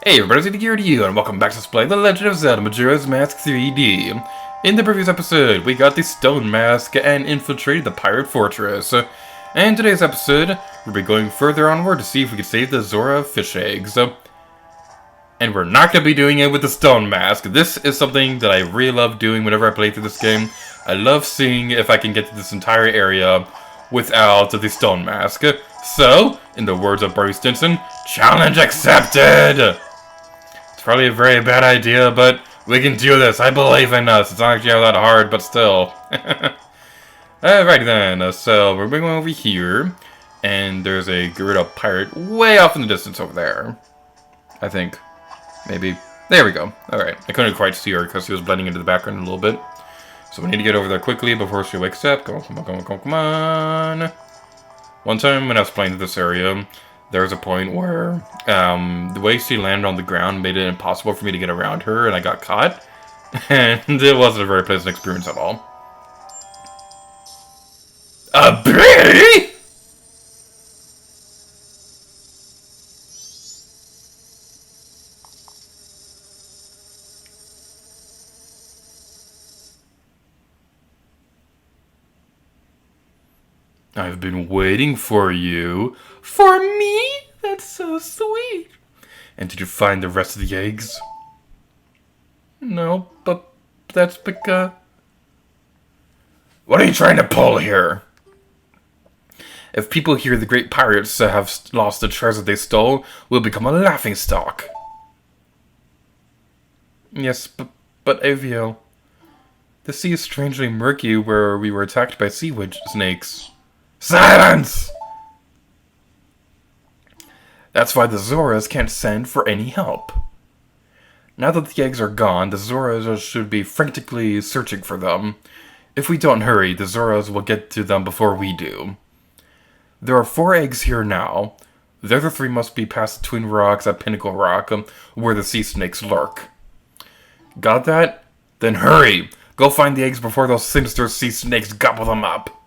Hey everybody, it's here to you, and welcome back to Let's Play The Legend of Zelda Majora's Mask 3D. In the previous episode, we got the stone mask and infiltrated the pirate fortress. And today's episode, we'll be going further onward to see if we can save the Zora fish eggs. And we're not going to be doing it with the stone mask. This is something that I really love doing whenever I play through this game. I love seeing if I can get to this entire area without the stone mask. So, in the words of Barry Stinson, challenge accepted! It's probably a very bad idea, but we can do this. I believe in us. It's not actually that hard, but still. Alright then, so we're going over here, and there's a Gerudo pirate way off in the distance over there. I think. Maybe. There we go. Alright, I couldn't quite see her because she was blending into the background a little bit. So we need to get over there quickly before she wakes up. Come on, come on, come on, come on, come on. One time when I was playing this area, there was a point where the way she landed on the ground made it impossible for me to get around her, and I got caught. And it wasn't a very pleasant experience at all. A bee? I've been waiting for you. For me? That's so sweet. And did you find the rest of the eggs? No, but that's because... What are you trying to pull here? If people hear the great pirates have lost the treasure they stole, we'll become a laughingstock. Yes, but Aviel, the sea is strangely murky where we were attacked by sea snakes. Silence! That's why the Zoras can't send for any help. Now that the eggs are gone, the Zoras should be frantically searching for them. If we don't hurry, the Zoras will get to them before we do. There are 4 eggs here now. The other 3 must be past the Twin Rocks at Pinnacle Rock, where the sea snakes lurk. Got that? Then hurry! Go find the eggs before those sinister sea snakes gobble them up.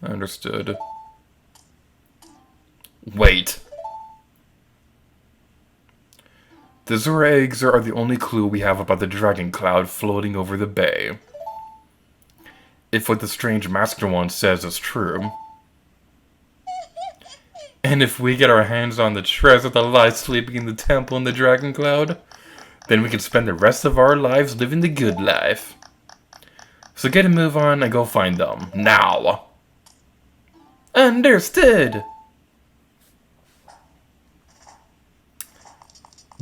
Understood. Wait. The Zora eggs are the only clue we have about the dragon cloud floating over the bay. If what the strange master one says is true. And if we get our hands on the treasure that lies sleeping in the temple in the dragon cloud, then we can spend the rest of our lives living the good life. So get a move on and go find them. Now! Understood!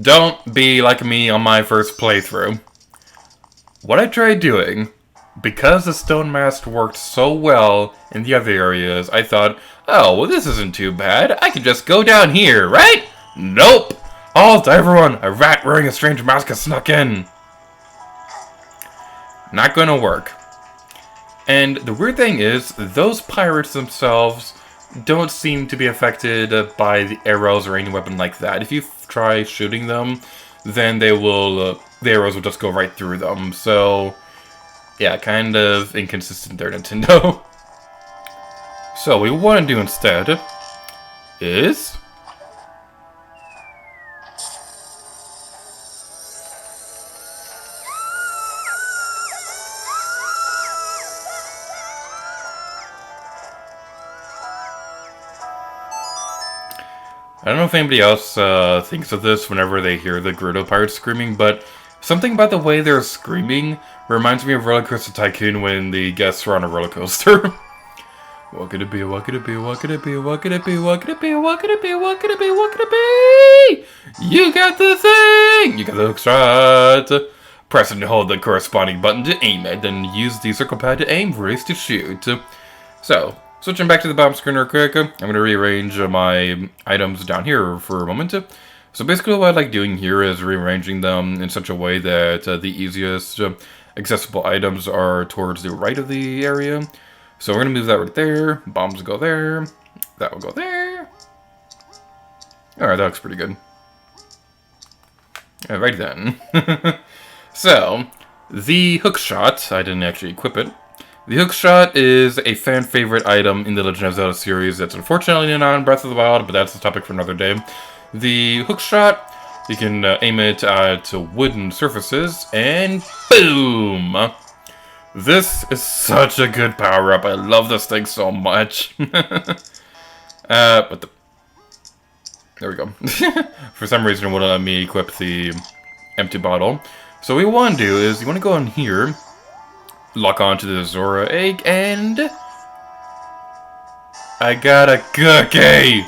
Don't be like me on my first playthrough. What I tried doing, because the stone mask worked so well in the other areas, I thought, oh, well this isn't too bad. I can just go down here, right? Nope! Halt, everyone! A rat wearing a strange mask has snuck in. Not gonna work. And the weird thing is, those pirates themselves don't seem to be affected by the arrows or any weapon like that. If you try shooting them, then they will, the arrows will just go right through them. So, yeah, kind of inconsistent there, Nintendo. So, what we want to do instead is... I don't know if anybody else thinks of this whenever they hear the Gerudo pirates screaming, but something about the way they're screaming reminds me of Roller Coaster Tycoon when the guests are on a roller coaster. What could it be? What could it be? What could it be? What could it be? What could it be? What could it be? What could it be? What could it be? You got the thing! You got the hook shot! Press and hold the corresponding button to aim it, then use the circle pad to aim, race to shoot. So, switching back to the bottom screen real quick, I'm going to rearrange my items down here for a moment. So basically what I like doing here is rearranging them in such a way that the easiest accessible items are towards the right of the area. So we're going to move that right there, bombs will go there, that will go there. Alright, that looks pretty good. Alright then. So, the hook shot, I didn't actually equip it. The hookshot is a fan favorite item in the Legend of Zelda series that's unfortunately not in Breath of the Wild, but that's a topic for another day. the hook shot, you can aim it to wooden surfaces, and boom! This is such a good power-up. I love this thing so much. There we go. For some reason, it wouldn't let me equip the empty bottle. So what you want to do is, you want to go in here, lock onto the Zora egg, and I got a cookie!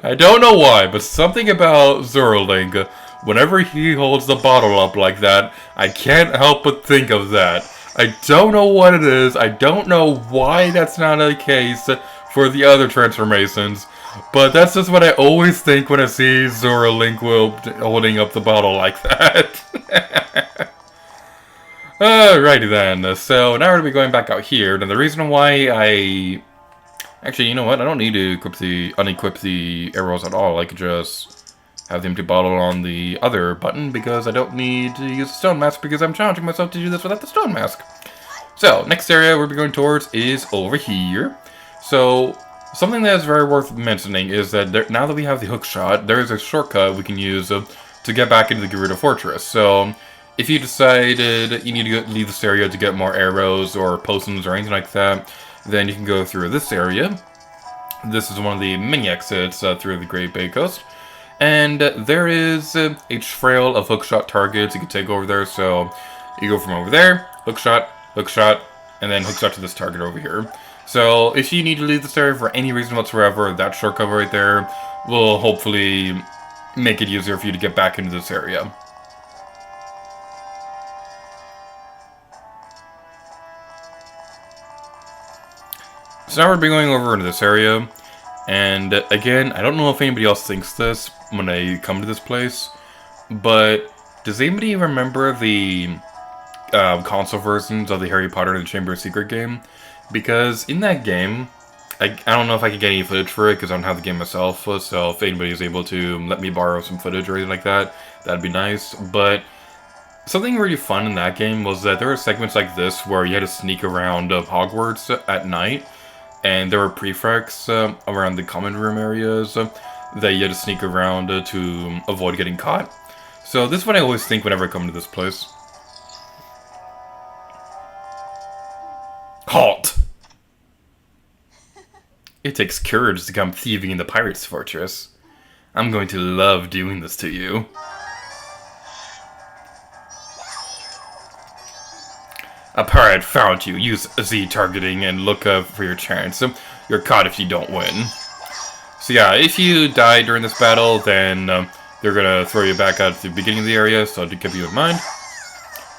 I don't know why, but something about Zora Link, whenever he holds the bottle up like that, I can't help but think of that. I don't know what it is, I don't know why that's not the case for the other transformations, but that's just what I always think when I see Zora Link holding up the bottle like that. Alrighty then, so now we're going to be going back out here, and the reason why I... Actually, you know what? I don't need to unequip the arrows at all. I could just have the empty bottle on the other button because I don't need to use the stone mask because I'm challenging myself to do this without the stone mask. So, next area we'll be going towards is over here. So, something that is very worth mentioning is that now that we have the hook shot, there is a shortcut we can use to get back into the Gerudo Fortress. So, if you decided you need to leave this area to get more arrows or potions or anything like that, then you can go through this area. This is one of the mini exits through the Great Bay Coast. And there is a trail of hookshot targets you can take over there. So you go from over there, hookshot, and then hookshot to this target over here. So if you need to leave this area for any reason whatsoever, that shortcut right there will hopefully make it easier for you to get back into this area. So now we're going over into this area, and again, I don't know if anybody else thinks this when they come to this place, but does anybody remember the console versions of the Harry Potter and the Chamber of Secret game? Because in that game, I don't know if I can get any footage for it because I don't have the game myself, so if anybody is able to let me borrow some footage or anything like that, that'd be nice. But something really fun in that game was that there were segments like this where you had to sneak around Hogwarts at night. And there were prefects around the common room areas that you had to sneak around to avoid getting caught. So this is what I always think whenever I come to this place. Halt! It takes courage to come thieving in the Pirate's Fortress. I'm going to love doing this to you. A pirate found you. Use Z targeting and look up for your chance. You're caught if you don't win. So yeah, if you die during this battle, then they're gonna throw you back out at the beginning of the area, so to keep you in mind.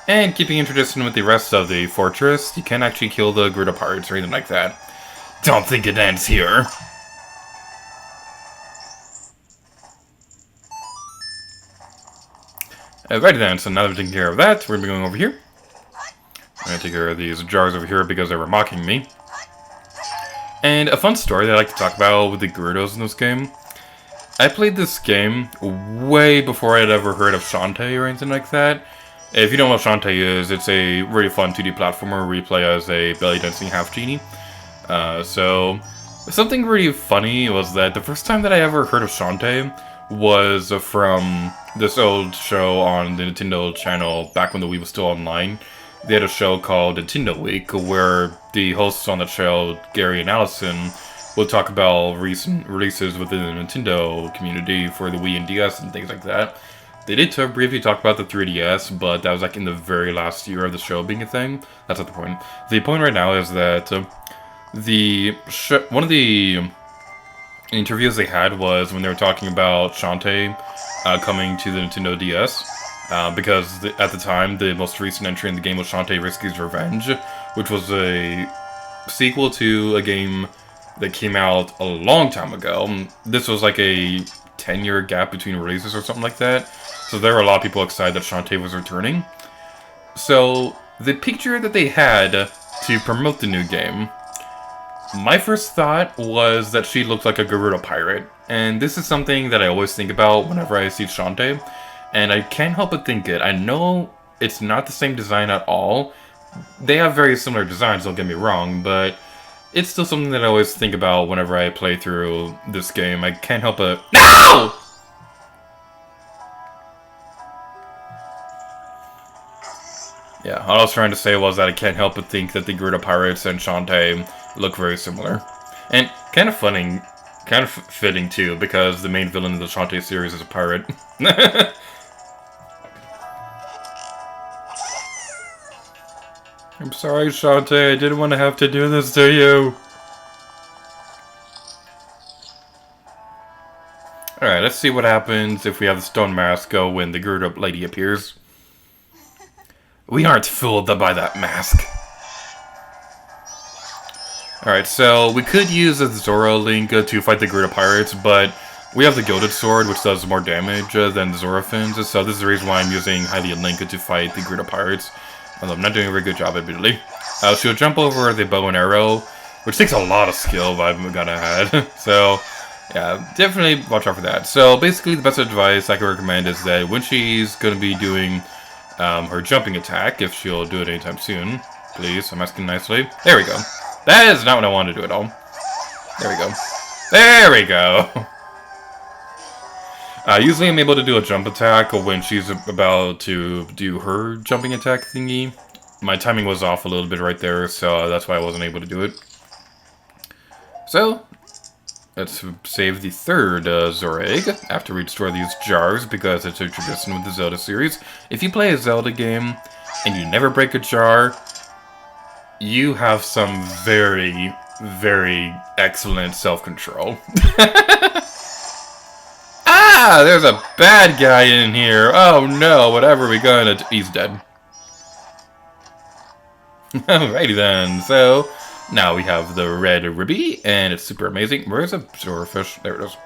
And keeping in tradition with the rest of the fortress, you can actually kill the Gerudo pirates or anything like that. Don't think it ends here. Alrighty then, so now that we're taking care of that, we're gonna be going over here. I'm going to take care of these jars over here because they were mocking me. And a fun story that I like to talk about with the Gerudos in this game. I played this game way before I'd ever heard of Shantae or anything like that. If you don't know what Shantae is, it's a really fun 2D platformer where you play as a belly dancing half genie. So, something really funny was that the first time that I ever heard of Shantae was from this old show on the Nintendo channel back when the Wii was still online. They had a show called Nintendo Week, where the hosts on the show, Gary and Allison, would talk about recent releases within the Nintendo community for the Wii and DS and things like that. They did briefly talk about the 3DS, but that was like in the very last year of the show being a thing. That's not the point. The point right now is that one of the interviews they had was when they were talking about Shantae coming to the Nintendo DS. Because at the time, the most recent entry in the game was Shantae Risky's Revenge, which was a sequel to a game that came out a long time ago. This was like a 10-year gap between releases or something like that. So there were a lot of people excited that Shantae was returning. So the picture that they had to promote the new game, my first thought was that she looked like a Gerudo pirate. And this is something that I always think about whenever I see Shantae. And I can't help but think it. I know it's not the same design at all. They have very similar designs, don't get me wrong, but it's still something that I always think about whenever I play through this game. I can't help but... No! Yeah, all I was trying to say was that I can't help but think that the Gerudo Pirates and Shantae look very similar. And kind of funny, kind of fitting too, because the main villain of the Shantae series is a pirate. I'm sorry, Shantae, I didn't want to have to do this to you. Alright, let's see what happens if we have the stone mask go when the Gerudo lady appears. We aren't fooled by that mask. Alright, so we could use the Zora link to fight the Gerudo Pirates, but we have the Gilded Sword, which does more damage than the Zora fins, so this is the reason why I'm using Hylian Link to fight the Gerudo Pirates. Although I'm not doing a very good job, admittedly. She'll jump over the bow and arrow, which takes a lot of skill, I'm gonna add. So, yeah, definitely watch out for that. So, basically, the best advice I can recommend is that when she's gonna be doing her jumping attack, if she'll do it anytime soon, please, I'm asking nicely. There we go. That is not what I wanted to do at all. There we go. There we go! Usually I'm able to do a jump attack when she's about to do her jumping attack thingy. My timing was off a little bit right there, so that's why I wasn't able to do it. So, let's save the third Zora egg after we destroy these jars, because it's a tradition with the Zelda series. If you play a Zelda game and you never break a jar, you have some very, very excellent self-control. Ah, there's a bad guy in here. Oh no, whatever we gonna do. He's dead. Alrighty then, so now we have the red Ribby, and it's super amazing. Where's a Zora fish? There it is.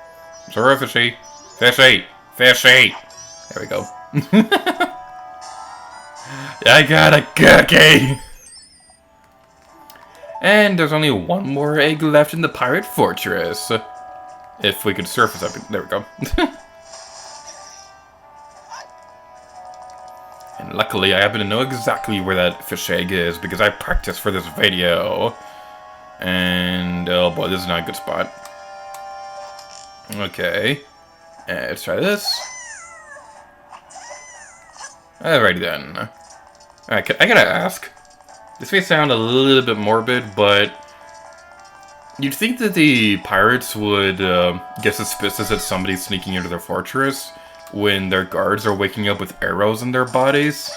Zora fishy. Fishy! Fishy! There we go. I got a cookie! And there's only one more egg left in the pirate fortress. If we could surface up. There we go. And luckily, I happen to know exactly where that fish egg is, because I practiced for this video. And, oh boy, this is not a good spot. Okay. Let's try this. Alrighty then. Alright, I gotta ask. This may sound a little bit morbid, but you'd think that the pirates would get suspicious that somebody's sneaking into their fortress when their guards are waking up with arrows in their bodies.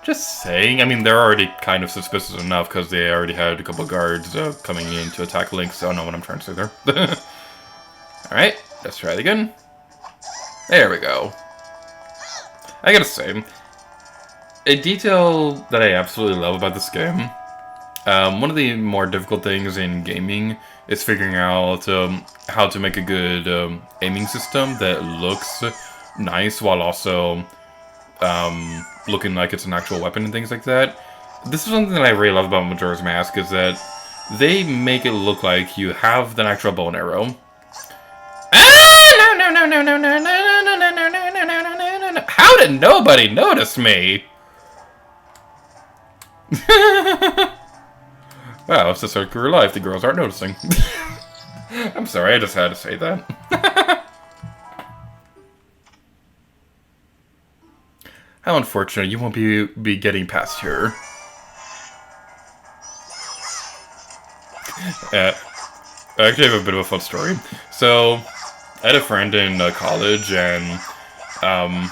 Just saying. I mean, they're already kind of suspicious enough because they already had a couple guards coming in to attack Link, so I don't know what I'm trying to say there. Alright, let's try it again. There we go. I gotta say, a detail that I absolutely love about this game, one of the more difficult things in gaming is figuring out how to make a good aiming system that looks nice while also looking like it's an actual weapon and things like that. This is something that I really love about Majora's Mask, is that they make it look like you have an actual bow and arrow. Ah! No, no, no, no, no, no, no, no, no, no, no, no, no, no, no. How did nobody notice me? Wow, it's just like real life, the girls aren't noticing. I'm sorry, I just had to say that. How unfortunate, you won't be getting past here. I actually have a bit of a fun story. So, I had a friend in college, and I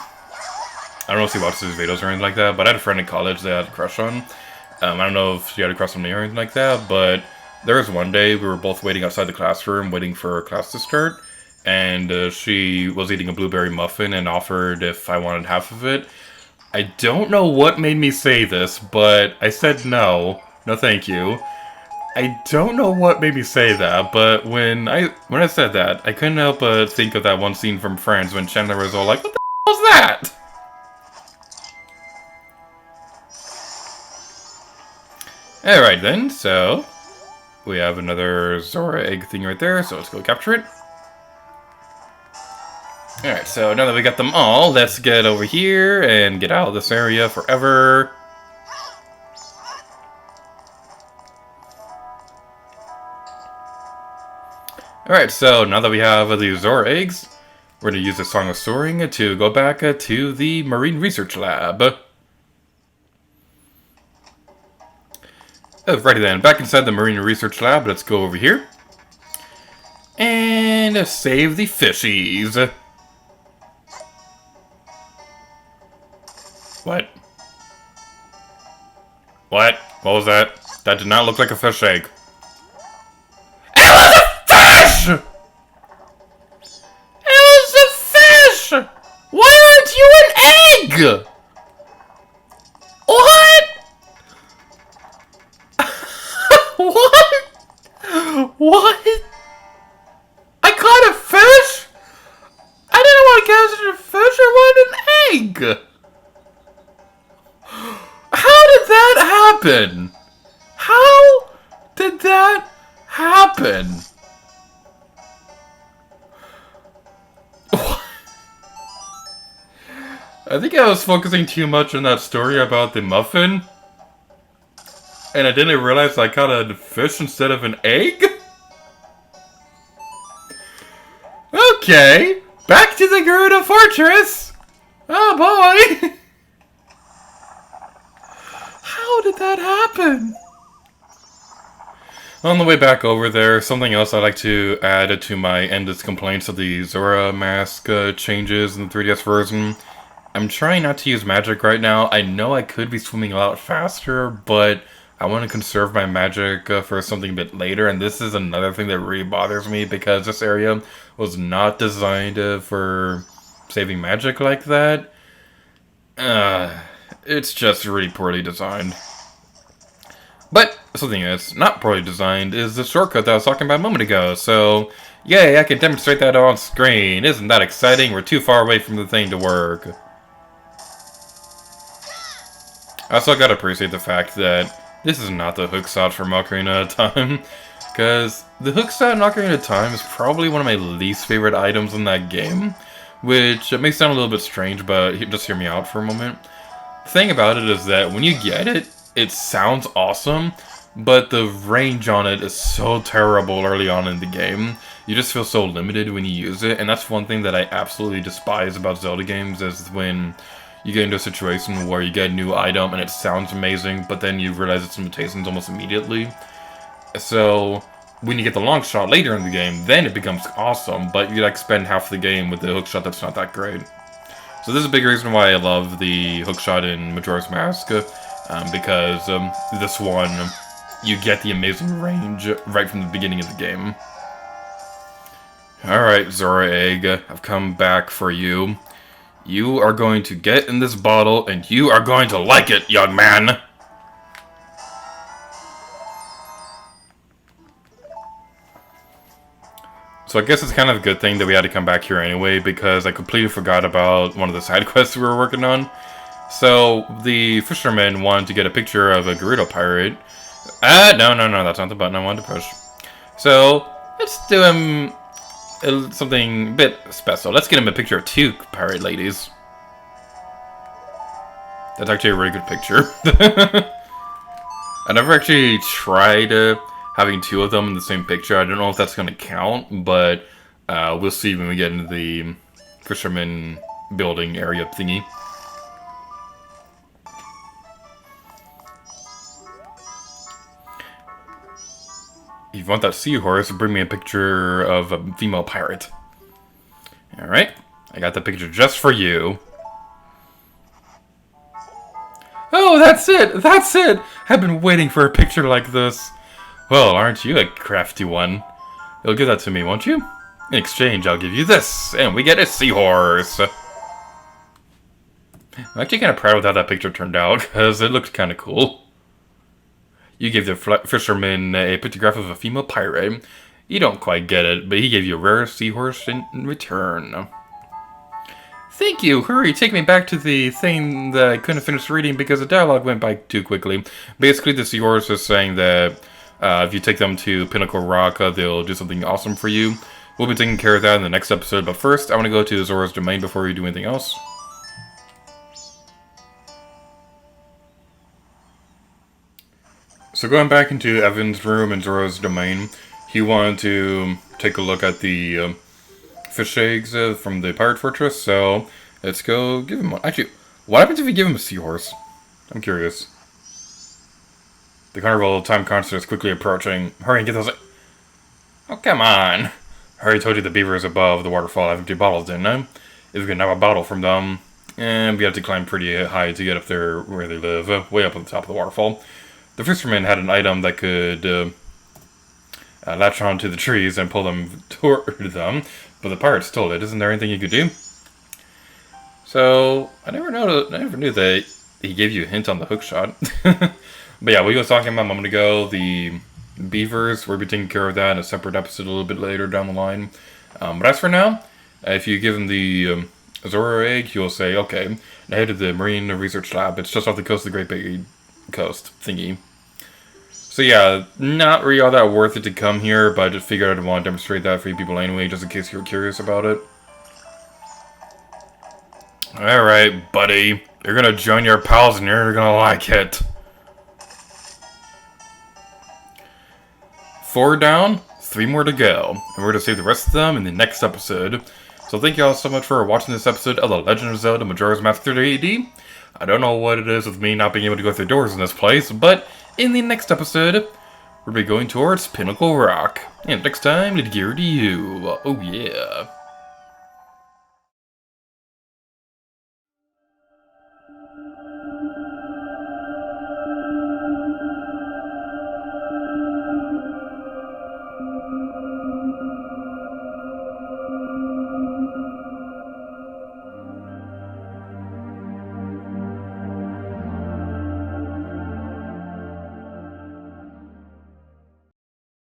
don't know if he watches his videos or anything like that, but I had a friend in college that I had a crush on. I don't know if she had a crush on me or anything like that, but there was one day we were both waiting outside the classroom, waiting for class to start, and she was eating a blueberry muffin and offered if I wanted half of it. I don't know what made me say this, but I said no. No thank you. I don't know what made me say that, but when I said that, I couldn't help but think of that one scene from Friends when Chandler was all like, "What the hell was that?" Alright then, so we have another Zora egg thing right there, so let's go capture it. Alright, so now that we got them all, let's get over here and get out of this area forever. Alright, so now that we have the Zora eggs, we're going to use the Song of Soaring to go back to the Marine Research Lab. Alrighty then, back inside the Marine Research Lab, let's go over here. And save the fishies. What? What? What was that? That did not look like a fish egg. It was a fish! It was a fish! Why aren't you an egg? What? What? What? I caught a fish? I didn't want to catch a fish, I wanted an egg! How did that happen? How did that happen? I think I was focusing too much on that story about the muffin. And I didn't realize I caught a fish instead of an egg? Okay, back to the Gerudo Fortress! Oh boy! How did that happen? On the way back over there, something else I'd like to add to my endless complaints of the Zora mask changes in the 3DS version. I'm trying not to use magic right now. I know I could be swimming a lot faster, but I want to conserve my magic for something a bit later, and this is another thing that really bothers me because this area was not designed for saving magic like that. It's just really poorly designed. But something that's not poorly designed is the shortcut that I was talking about a moment ago, so yay, I can demonstrate that on screen. Isn't that exciting? We're too far away from the thing to work. I also gotta appreciate the fact that this is not the hook shot from Ocarina of Time, because the hook shot in Ocarina of Time is probably one of my least favorite items in that game, which may sound a little bit strange, but just hear me out for a moment. The thing about it is that when you get it, it sounds awesome, but the range on it is so terrible early on in the game. You just feel so limited when you use it, and that's one thing that I absolutely despise about Zelda games, is when you get into a situation where you get a new item and it sounds amazing, but then you realize its limitations almost immediately. So when you get the long shot later in the game, then it becomes awesome, but you like spend half the game with the hookshot that's not that great. So this is a big reason why I love the hookshot in Majora's Mask, because this one, you get the amazing range right from the beginning of the game. Alright, Zora Egg, I've come back for you. You are going to get in this bottle, and you are going to like it, young man! So I guess it's kind of a good thing that we had to come back here anyway, because I completely forgot about one of the side quests we were working on. So, the fisherman wanted to get a picture of a Gerudo pirate. No, that's not the button I wanted to push. So, let's do him something a bit special. Let's get him a picture of 2 pirate ladies. That's actually a really good picture. I never actually tried having 2 of them in the same picture. I don't know if that's going to count, but we'll see when we get into the fisherman building area thingy. If you want that seahorse, bring me a picture of a female pirate. Alright, I got the picture just for you. Oh, that's it! That's it! I've been waiting for a picture like this. Well, aren't you a crafty one? You'll give that to me, won't you? In exchange, I'll give you this, and we get a seahorse. I'm actually kind of proud of how that picture turned out, because it looked kind of cool. You gave the fisherman a pictograph of a female pirate. You don't quite get it, but he gave you a rare seahorse in return. Thank you! Hurry, take me back to the thing that I couldn't finish reading because the dialogue went by too quickly. Basically, the seahorse is saying that if you take them to Pinnacle Rock, they'll do something awesome for you. We'll be taking care of that in the next episode, but first, I want to go to Zora's domain before we do anything else. So going back into Evan's room in Zora's domain, he wanted to take a look at the fish eggs from the pirate fortress. So let's go give him one. Actually, what happens if we give him a seahorse? I'm curious. The carnival time concert is quickly approaching. Hurry and get those. Oh, come on. I already told you the beavers above the waterfall have empty bottles, didn't I? If we can have a bottle from them. And we have to climb pretty high to get up there where they live, way up on the top of the waterfall. The fisherman had an item that could latch onto the trees and pull them toward them, but the pirate stole it. Isn't there anything you could do? So, I never knew that he gave you a hint on the hook shot. But yeah, we was talking about a moment ago, the beavers, we'll be taking care of that in a separate episode a little bit later down the line. But as for now, if you give him the Zora egg, he'll say, okay, I head to the Marine Research Lab. It's just off the coast of the Great Bay Coast thingy. So yeah, not really all that worth it to come here, but I just figured I'd want to demonstrate that for you people anyway, just in case you're curious about it. Alright, buddy. You're gonna join your pals and you're gonna like it. 4 down, 3 more to go. And we're gonna save the rest of them in the next episode. So thank you all so much for watching this episode of The Legend of Zelda Majora's Mask 3D. I don't know what it is with me not being able to go through doors in this place, but in the next episode, we'll be going towards Pinnacle Rock. And next time, it's gear to you. Oh yeah.